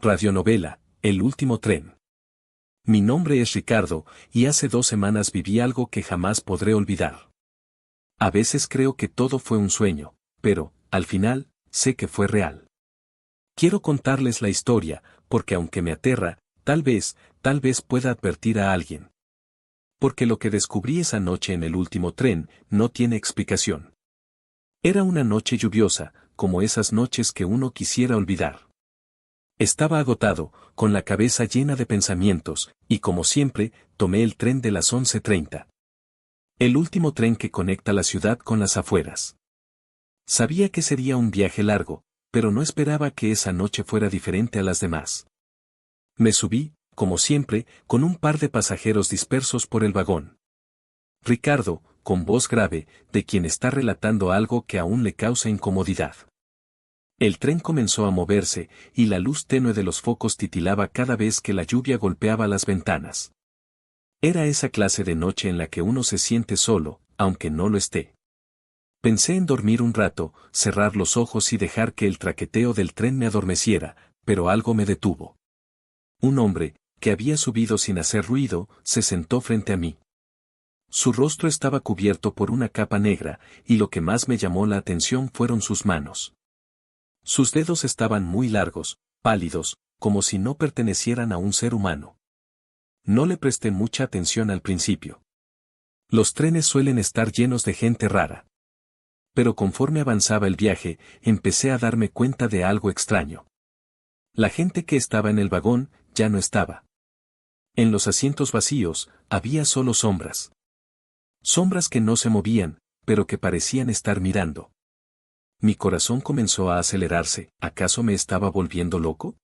Radionovela, El último tren. Mi nombre es Ricardo, y hace 2 semanas viví algo que jamás podré olvidar. A veces creo que todo fue un sueño, pero, al final, sé que fue real. Quiero contarles la historia, porque aunque me aterra, tal vez pueda advertir a alguien. Porque lo que descubrí esa noche en el último tren, no tiene explicación. Era una noche lluviosa, como esas noches que uno quisiera olvidar. Estaba agotado, con la cabeza llena de pensamientos, y como siempre, tomé el tren de las 11:30. El último tren que conecta la ciudad con las afueras. Sabía que sería un viaje largo, pero no esperaba que esa noche fuera diferente a las demás. Me subí, como siempre, con un par de pasajeros dispersos por el vagón. Ricardo, con voz grave, de quien está relatando algo que aún le causa incomodidad. El tren comenzó a moverse, y la luz tenue de los focos titilaba cada vez que la lluvia golpeaba las ventanas. Era esa clase de noche en la que uno se siente solo, aunque no lo esté. Pensé en dormir un rato, cerrar los ojos y dejar que el traqueteo del tren me adormeciera, pero algo me detuvo. Un hombre, que había subido sin hacer ruido, se sentó frente a mí. Su rostro estaba cubierto por una capa negra, y lo que más me llamó la atención fueron sus manos. Sus dedos estaban muy largos, pálidos, como si no pertenecieran a un ser humano. No le presté mucha atención al principio. Los trenes suelen estar llenos de gente rara. Pero conforme avanzaba el viaje, empecé a darme cuenta de algo extraño. La gente que estaba en el vagón, ya no estaba. En los asientos vacíos, había solo sombras. Sombras que no se movían, pero que parecían estar mirando. Mi corazón comenzó a acelerarse, ¿acaso me estaba volviendo loco?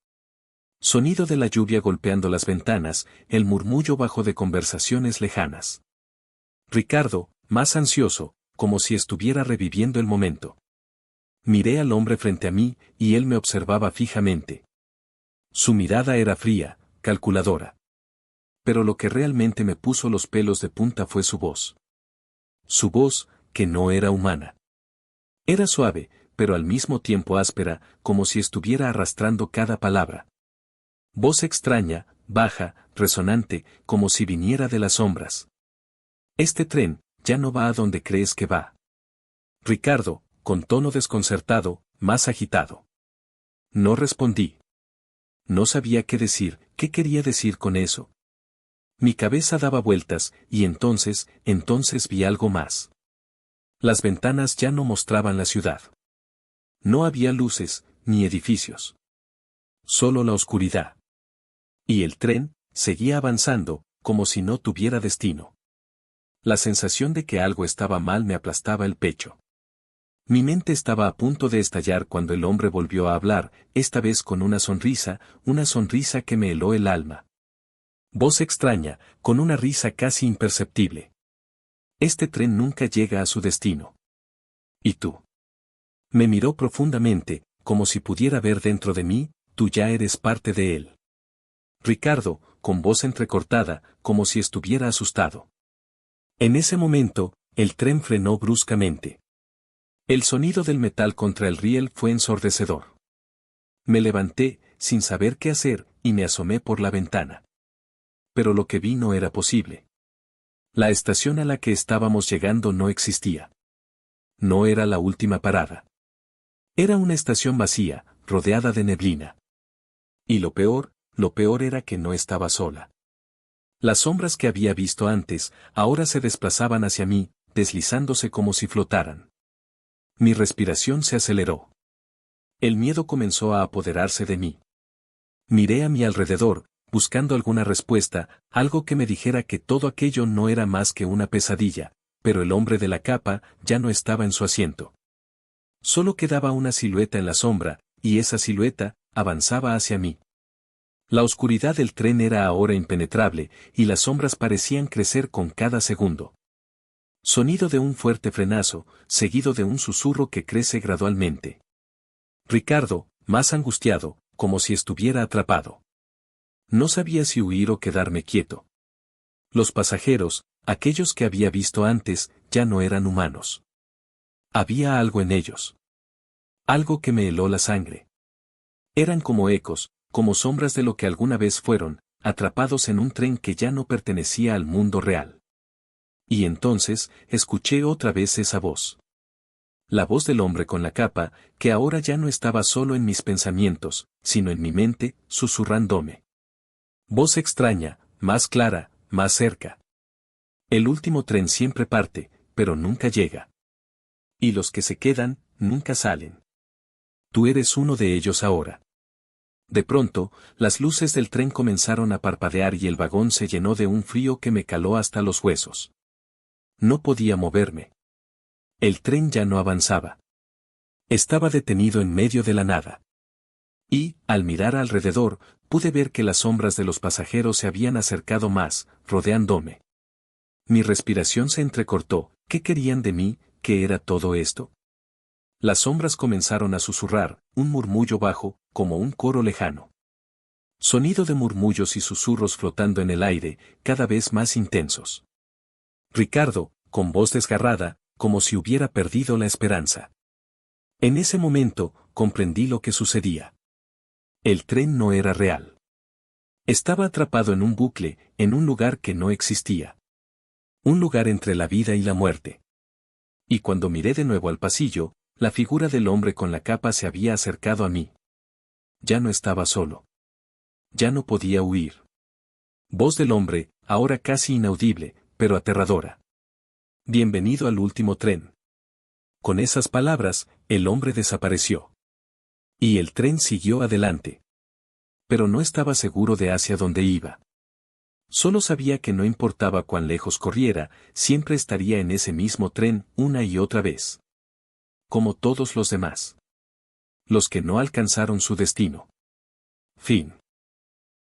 Sonido de la lluvia golpeando las ventanas, el murmullo bajo de conversaciones lejanas. Ricardo, más ansioso, como si estuviera reviviendo el momento. Miré al hombre frente a mí, y él me observaba fijamente. Su mirada era fría, calculadora. Pero lo que realmente me puso los pelos de punta fue su voz. Su voz, que no era humana. Era suave, pero al mismo tiempo áspera, como si estuviera arrastrando cada palabra. Voz extraña, baja, resonante, como si viniera de las sombras. Este tren, ya no va a donde crees que va. Ricardo, con tono desconcertado, más agitado. No respondí. No sabía qué decir, qué quería decir con eso. Mi cabeza daba vueltas, y entonces vi algo más. Las ventanas ya no mostraban la ciudad. No había luces, ni edificios. Solo la oscuridad. Y el tren, seguía avanzando, como si no tuviera destino. La sensación de que algo estaba mal me aplastaba el pecho. Mi mente estaba a punto de estallar cuando el hombre volvió a hablar, esta vez con una sonrisa que me heló el alma. Voz extraña, con una risa casi imperceptible. Este tren nunca llega a su destino. ¿Y tú? Me miró profundamente, como si pudiera ver dentro de mí, tú ya eres parte de él. Ricardo, con voz entrecortada, como si estuviera asustado. En ese momento, el tren frenó bruscamente. El sonido del metal contra el riel fue ensordecedor. Me levanté, sin saber qué hacer, y me asomé por la ventana. Pero lo que vi no era posible. La estación a la que estábamos llegando no existía. No era la última parada. Era una estación vacía, rodeada de neblina. Y lo peor era que no estaba sola. Las sombras que había visto antes, ahora se desplazaban hacia mí, deslizándose como si flotaran. Mi respiración se aceleró. El miedo comenzó a apoderarse de mí. Miré a mi alrededor, buscando alguna respuesta, algo que me dijera que todo aquello no era más que una pesadilla, pero el hombre de la capa ya no estaba en su asiento. Solo quedaba una silueta en la sombra, y esa silueta avanzaba hacia mí. La oscuridad del tren era ahora impenetrable, y las sombras parecían crecer con cada segundo. Sonido de un fuerte frenazo, seguido de un susurro que crece gradualmente. Ricardo, más angustiado, como si estuviera atrapado. No sabía si huir o quedarme quieto. Los pasajeros, aquellos que había visto antes, ya no eran humanos. Había algo en ellos. Algo que me heló la sangre. Eran como ecos, como sombras de lo que alguna vez fueron, atrapados en un tren que ya no pertenecía al mundo real. Y entonces, escuché otra vez esa voz. La voz del hombre con la capa, que ahora ya no estaba solo en mis pensamientos, sino en mi mente, susurrándome. Voz extraña, más clara, más cerca. El último tren siempre parte, pero nunca llega. Y los que se quedan, nunca salen. Tú eres uno de ellos ahora. De pronto, las luces del tren comenzaron a parpadear y el vagón se llenó de un frío que me caló hasta los huesos. No podía moverme. El tren ya no avanzaba. Estaba detenido en medio de la nada. Y, al mirar alrededor, pude ver que las sombras de los pasajeros se habían acercado más, rodeándome. Mi respiración se entrecortó. ¿Qué querían de mí? ¿Qué era todo esto? Las sombras comenzaron a susurrar, un murmullo bajo, como un coro lejano. Sonido de murmullos y susurros flotando en el aire, cada vez más intensos. Ricardo, con voz desgarrada, como si hubiera perdido la esperanza. En ese momento, comprendí lo que sucedía. El tren no era real. Estaba atrapado en un bucle, en un lugar que no existía. Un lugar entre la vida y la muerte. Y cuando miré de nuevo al pasillo, la figura del hombre con la capa se había acercado a mí. Ya no estaba solo. Ya no podía huir. Voz del hombre, ahora casi inaudible, pero aterradora. Bienvenido al último tren. Con esas palabras, el hombre desapareció. Y el tren siguió adelante. Pero no estaba seguro de hacia dónde iba. Solo sabía que no importaba cuán lejos corriera, siempre estaría en ese mismo tren una y otra vez. Como todos los demás. Los que no alcanzaron su destino. Fin.